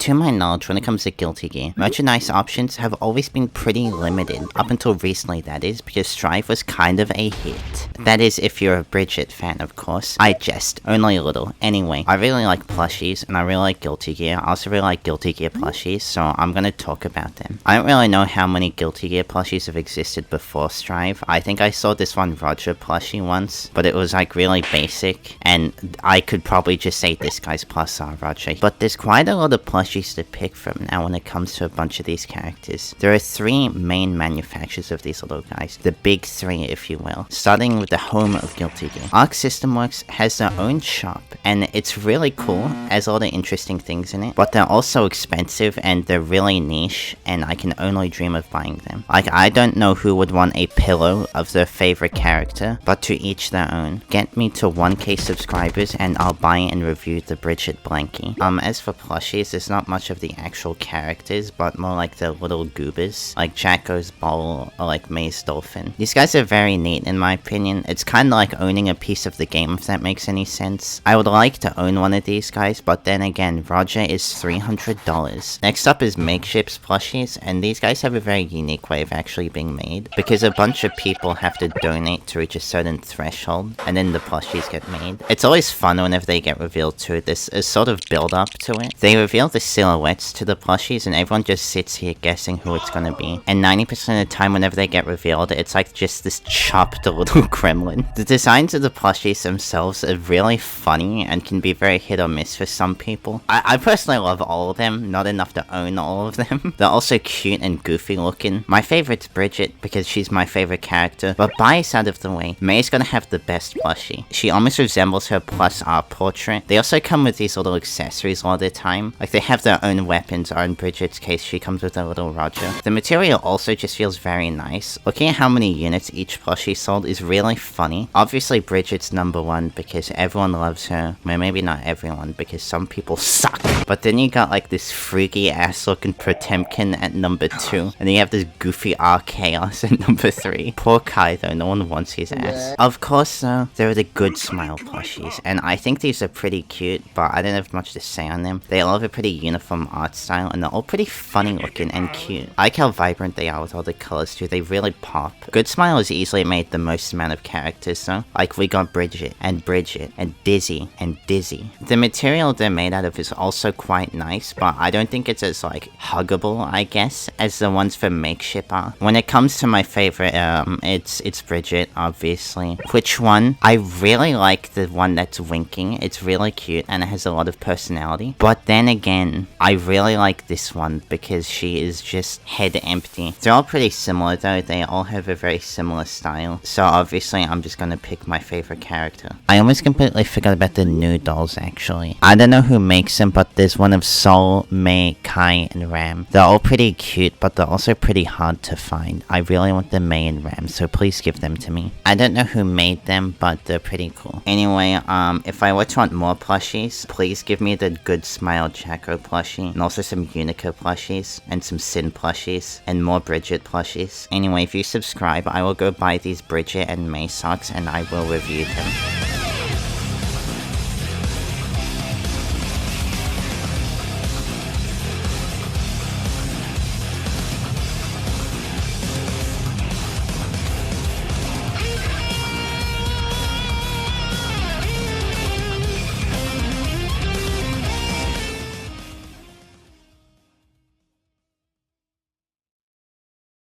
To my knowledge, when it comes to Guilty Gear, merchandise options have always been pretty limited, up until recently that is, because Strive was kind of a hit. That is if you're a Bridget fan, of course. I jest, only a little. Anyway, I really like plushies, and I really like Guilty Gear. I also really like Guilty Gear plushies, so I'm gonna talk about them. I don't really know how many Guilty Gear plushies have existed before Strive. I think I saw this one Roger plushie once, but it was like really basic, and I could probably just say this guy's plus Roger. But there's quite a lot of plushies to pick from now when it comes to a bunch of these characters. There are three main manufacturers of these little guys, the big three if you will, starting with the home of Guilty Gear. Arc System Works has their own shop, and it's really cool, has a lot of interesting things in it, but they're also expensive and they're really niche, and I can only dream of buying them. Like, I don't know who would want a pillow of their favorite character, but to each their own. Get me to 1k subscribers and I'll buy and review the Bridget blankie. As for plushies, there's not much of the actual characters, but more like the little goobers, like Jacko's Bowl or like May's Dolphin. These guys are very neat in my opinion. It's kind of like owning a piece of the game, if that makes any sense. I would like to own one of these guys, but then again, Roger is $300. Next up is Makeship's plushies, and these guys have a very unique way of actually being made, because a bunch of people have to donate to reach a certain threshold, and then the plushies get made. It's always fun whenever they get revealed too. There's a sort of build up to it. They reveal the silhouettes to the plushies, and everyone just sits here guessing who it's gonna be. And 90% of the time whenever they get revealed, it's like just this chopped little gremlin. The designs of the plushies themselves are really funny and can be very hit or miss for some people. I personally love all of them, not enough to own all of them. They're also cute and goofy looking. My favorite's Bridget because she's my favorite character, but bias out of the way, May's gonna have the best plushie. She almost resembles her plus art portrait. They also come with these little accessories all the time. Like, they have their own weapons, or in Bridget's case, she comes with a little Roger. The material also just feels very nice. Looking at how many units each plushie sold is really funny. Obviously, Bridget's number one because everyone loves her. Well, maybe not everyone, because some people suck. But then you got like this freaky ass looking Potemkin at number 2, and then you have this goofy Chaos at number 3. Poor Kai though, no one wants his ass. Of course though, there are the Good Smile plushies, and I think these are pretty cute, but I don't have much to say on them. They all have a pretty uniform art style, and they're all pretty funny looking and cute. I like how vibrant they are with all the colors too, they really pop. Good Smile has easily made the most amount of characters though. Like, we got Bridget, and Dizzy, and Dizzy. The material they're made out of is also quite nice, but I don't think it's as like huggable, I guess, as the ones for Makeship are. When it comes to my favorite, it's Bridget, obviously. Which one? I really like the one that's winking. It's really cute and it has a lot of personality. But then again, I really like this one because she is just head empty. They're all pretty similar though. They all have a very similar style. So obviously I'm just gonna pick my favorite character. I almost completely forgot about the new dolls actually. I don't know who makes them, but there's one of Sol, May, Kai, and Ram. They're all pretty cute, but they're also pretty hard to find. I really want the May and Ram, so please give them to me. I don't know who made them, but they're pretty cool. Anyway, if I were to want more plushies, please give me the Good Smile Jacko plushie, and also some Unica plushies, and some Sin plushies, and more Bridget plushies. Anyway, if you subscribe, I will go buy these Bridget and May socks, and I will review them.